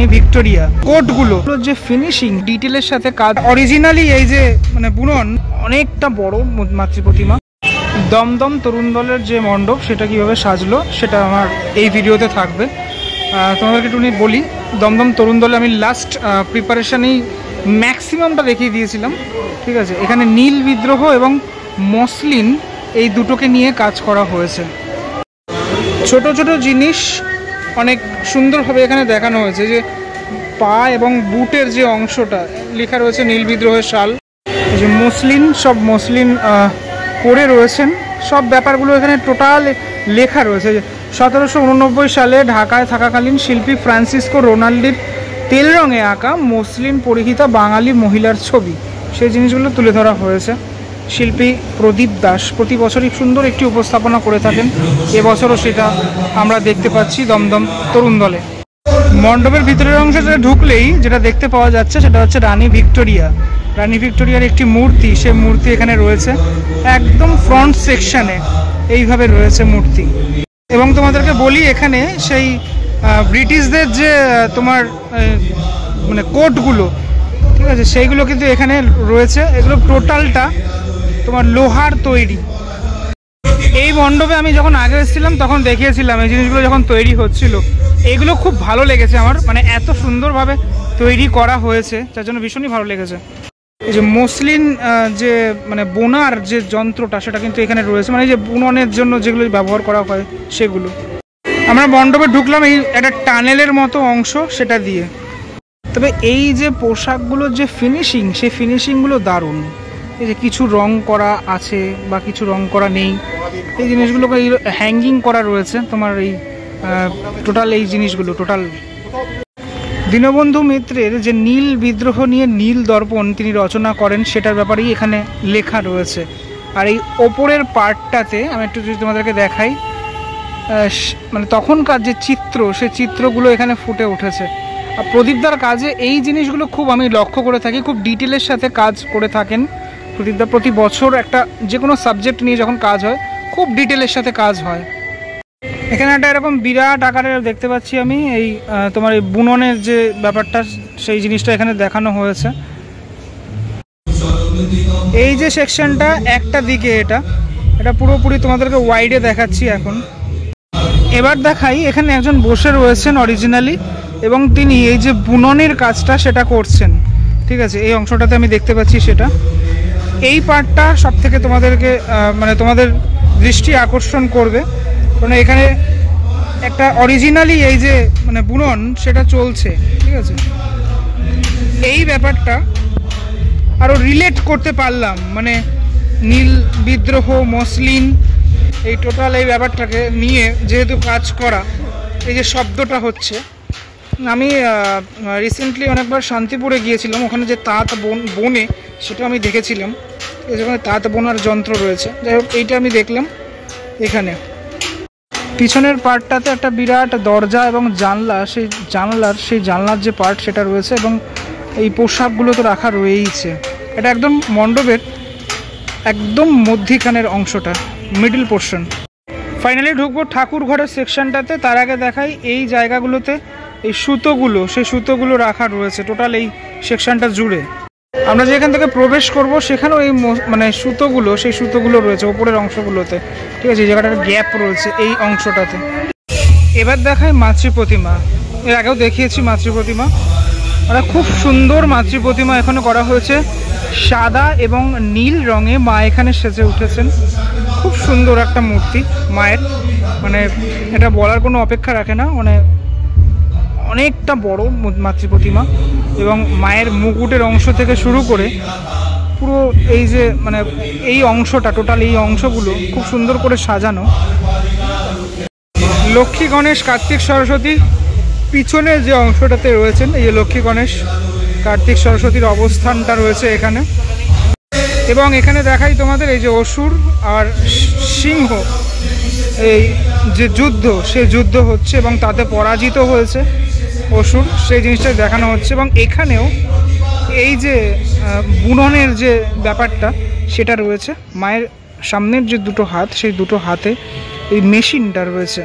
রানী Victoria. কোটগুলো যে finishing ডিটেলের সাথে কাজ, অরিজিনালি এই যে মানে বুনন, অনেকটা বড় মাতৃ প্রতিমা। দমদম তরুণ দলের যে মণ্ডপ সেটা কিভাবে সাজলো সেটা আমার এই ভিডিওতে থাকবে। তোমাদেরকে একটু বলি, দমদম তরুণ দলে আমি লাস্ট প্রিপারেশনেই ম্যাক্সিমামটা দেখিয়ে দিয়েছিলাম, ঠিক আছে। এখানে নীল বিদ্রোহ এবং মসলিন এই দুটোকে নিয়ে কাজ করা হয়েছে। ছোট ছোট জিনিস অনেক সুন্দরভাবে এখানে দেখানো হয়েছে, যে পা এবং বুটের যে অংশটা লেখা রয়েছে নীল বিদ্রোহের সাল, যে মসলিন, সব মসলিন পরে রয়েছেন, সব ব্যাপারগুলো এখানে টোটাল লেখা রয়েছে। 1789 সালে ঢাকায় থাকাকালীন শিল্পী ফ্রান্সিসকো রোনাল্ডির তেল রঙে আঁকা মসলিন পরিহিতা বাঙালি মহিলার ছবি, সেই জিনিসগুলো তুলে ধরা হয়েছে। শিল্পী প্রদীপ দাস প্রতি বছরই সুন্দর একটি উপস্থাপনা করে থাকেন, এবছরও সেটা আমরা দেখতে পাচ্ছি দমদম তরুণ দলে। মণ্ডপের ভিতরের অংশে ঢুকলেই যেটা দেখতে পাওয়া যাচ্ছে সেটা হচ্ছে রানী ভিক্টোরিয়া। রানী ভিক্টোরিয়ার একটি মূর্তি, সে মূর্তি এখানে রয়েছে একদম ফ্রন্ট সেকশনে, এইভাবে রয়েছে মূর্তি। এবং তোমাদেরকে বলি, এখানে সেই ব্রিটিশদের যে তোমার মানে কোটগুলো, ঠিক আছে, সেইগুলো কিন্তু এখানে রয়েছে। এগুলো টোটালটা তোমার লোহার তৈরি। এই মণ্ডপে আমি যখন আগে এসেছিলাম তখন দেখিয়েছিলাম এই জিনিসগুলো যখন তৈরি হচ্ছিল। এগুলো খুব ভালো লেগেছে আমার, মানে এত সুন্দরভাবে তৈরি করা হয়েছে যার জন্য ভীষণই ভালো লেগেছে। এই যে মসলিন যে মানে বোনার যে যন্ত্রটা সেটা কিন্তু এখানে রয়েছে, মানে এই যে বুননের জন্য যেগুলো ব্যবহার করা হয় সেগুলো। আমরা মণ্ডপে ঢুকলাম এই একটা টানেলের মতো অংশ সেটা দিয়ে। তবে এই যে পোশাকগুলোর যে ফিনিশিং, সেই ফিনিশিংগুলো দারুণ। এই যে কিছু রং করা আছে বা কিছু রং করা নেই, এই জিনিসগুলোকে হ্যাঙ্গিং করা রয়েছে তোমার এই টোটাল এই জিনিসগুলো টোটাল। দীনবন্ধু মিত্রের যে নীল বিদ্রোহ নিয়ে নীল দর্পণ তিনি রচনা করেন সেটার ব্যাপারেই এখানে লেখা রয়েছে। আর এই ওপরের পার্টটাতে আমি একটু যদি তোমাদেরকে দেখাই, মানে তখনকার যে চিত্র, সেই চিত্রগুলো এখানে ফুটে উঠেছে। আর প্রদীপদার কাজে এই জিনিসগুলো খুব আমি লক্ষ্য করে থাকি, খুব ডিটেলের সাথে কাজ করে থাকেন প্রদীপদা। প্রতি বছর একটা যে কোনো সাবজেক্ট নিয়ে যখন কাজ হয় খুব ডিটেলের সাথে কাজ হয়। এখানে একটা এরকম বিরাট আকারের দেখতে পাচ্ছি আমি এই তোমার এই বুননের যে ব্যাপারটা, সেই জিনিসটা এখানে দেখানো হয়েছে। এই যে সেকশনটা একটা দিকে, এটা পুরোপুরি তোমাদেরকে ওয়াইডে দেখাচ্ছি এখন। এবার দেখাই, এখানে একজন বসে রয়েছেন অরিজিনালি এবং তিনি এই যে বুননের কাজটা সেটা করছেন, ঠিক আছে। এই অংশটাতে আমি দেখতে পাচ্ছি সেটা। এই পার্টটা সব থেকে তোমাদেরকে মানে তোমাদের দৃষ্টি আকর্ষণ করবে, কারণ এখানে একটা অরিজিনালি এই যে মানে বুনন সেটা চলছে, ঠিক আছে। এই ব্যাপারটা আরও রিলেট করতে পারলাম, মানে নীল বিদ্রোহ, মসলিন, এই টোটাল এই ব্যাপারটাকে নিয়ে যেহেতু কাজ করা, এই যে শব্দটা হচ্ছে। আমি রিসেন্টলি অনেকবার শান্তিপুরে গিয়েছিলাম, ওখানে যে তাঁত বনে সেটা আমি দেখেছিলাম, যেখানে তাঁত বোনার যন্ত্র রয়েছে। যাই হোক, এইটা আমি দেখলাম এখানে। পিছনের পার্টটাতে একটা বিরাট দরজা এবং জানলা, সেই জানলার যে পার্ট সেটা রয়েছে এবং এই পোশাকগুলো তো রাখা রয়েইছে। এটা একদম মণ্ডপের একদম মধ্যিখানের অংশটা, মিডল পোর্শন। ফাইনালি ঢুকবো ঠাকুর ঘরের সেকশনটাতে। তার আগে দেখাই এই জায়গাগুলোতে এই সুতোগুলো, সেই সুতোগুলো রাখা রয়েছে টোটাল এই সেকশনটা জুড়ে। আমরা যেখান থেকে প্রবেশ করব সেখানেও এই মানে সুতোগুলো, সেই সুতোগুলো রয়েছে ওপরের অংশগুলোতে, ঠিক আছে। এই জায়গাটার গ্যাপ রয়েছে এই অংশটাতে। এবার দেখাই মাতৃ প্রতিমা। এর আগেও দেখিয়েছি মাতৃ প্রতিমা, মানে খুব সুন্দর মাতৃ প্রতিমা এখানে করা হয়েছে। সাদা এবং নীল রঙে মা এখানে সেজে উঠেছেন। খুব সুন্দর একটা মূর্তি মায়ের, মানে এটা বলার কোনো অপেক্ষা রাখে না, মানে অনেকটা বড় মাতৃ প্রতিমা। এবং মায়ের মুকুটের অংশ থেকে শুরু করে পুরো এই যে মানে এই অংশটা, টোটাল এই অংশগুলো খুব সুন্দর করে সাজানো। লক্ষ্মী গণেশ, কার্তিক সরস্বতী পিছনে যে অংশটাতে রয়েছেন, এই যে লক্ষ্মী গণেশ কার্তিক সরস্বতীর অবস্থানটা রয়েছে এখানে। এবং এখানে দেখাই তোমাদের এই যে অসুর আর সিংহ, এই যে যুদ্ধ, সেই যুদ্ধ হচ্ছে এবং তাতে পরাজিত হয়েছে অসুর, সেই জিনিসটা দেখানো হচ্ছে। এবং এখানেও এই যে বুননের যে ব্যাপারটা সেটা রয়েছে। মায়ের সামনের যে দুটো হাত, সেই দুটো হাতে এই মেশিনটা রয়েছে।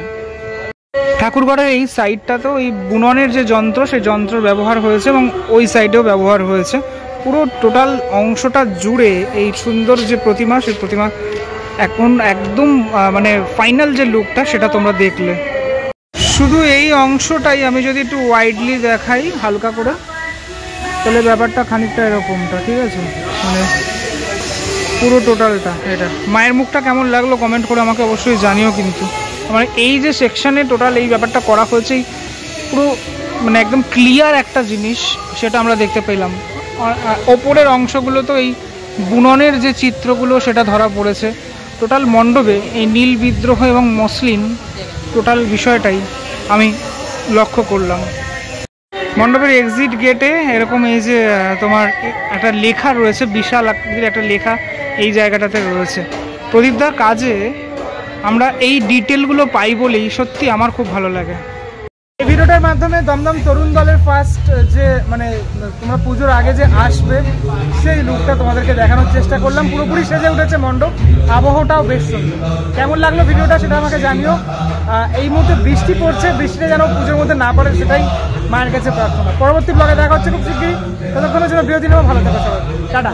ঠাকুরঘরের এই সাইডটাতেও এই বুননের যে যন্ত্র, সেই যন্ত্র ব্যবহার হয়েছে এবং ওই সাইডেও ব্যবহার হয়েছে। পুরো টোটাল অংশটা জুড়ে এই সুন্দর যে প্রতিমা, সেই প্রতিমা এখন একদম মানে ফাইনাল যে লুকটা সেটা তোমরা দেখলে। শুধু এই অংশটাই আমি যদি একটু ওয়াইডলি দেখাই হালকা করে, তাহলে ব্যাপারটা খানিকটা এরকমটা, ঠিক আছে? মানে পুরো টোটালটা এটা। মায়ের মুখটা কেমন লাগলো কমেন্ট করে আমাকে অবশ্যই জানিও। কিন্তু মানে এই যে সেকশানে টোটাল এই ব্যাপারটা করা হয়েছে, পুরো মানে একদম ক্লিয়ার একটা জিনিস সেটা আমরা দেখতে পেলাম। ওপরের অংশগুলো তো এই বুননের যে চিত্রগুলো সেটা ধরা পড়েছে। টোটাল মণ্ডপে এই নীল বিদ্রোহ এবং মসলিন টোটাল বিষয়টাই আমি লক্ষ্য করলাম। মণ্ডপের এক্সিট গেটে এরকম এই যে তোমার একটা লেখা রয়েছে, বিশাল একটা লেখা এই জায়গাটাতে রয়েছে। প্রদীপদার কাজে আমরা এই ডিটেলগুলো পাই বলেই সত্যি আমার খুব ভালো লাগে। এই ভিডিওটার মাধ্যমে দমদম তরুণ দলের ফার্স্ট যে মানে তোমরা পুজোর আগে যে আসবে সেই লুকটা তোমাদেরকে দেখানোর চেষ্টা করলাম। পুরোপুরি সেজে উঠেছে মণ্ডপ, আবহাওয়াটাও বেশ সুন্দর। কেমন লাগলো ভিডিওটা সেটা আমাকে জানিও। এই মুহূর্তে বৃষ্টি পড়ছে, বৃষ্টিটা যেন পুজোর মধ্যে না পড়ে সেটাই মায়ের কাছে প্রার্থনা। পরবর্তী ব্লগে দেখা হচ্ছে খুব শিগগিরই। ততক্ষণের জন্য বিরতি নেবো। ভালো থাকো সবাই, টাটা।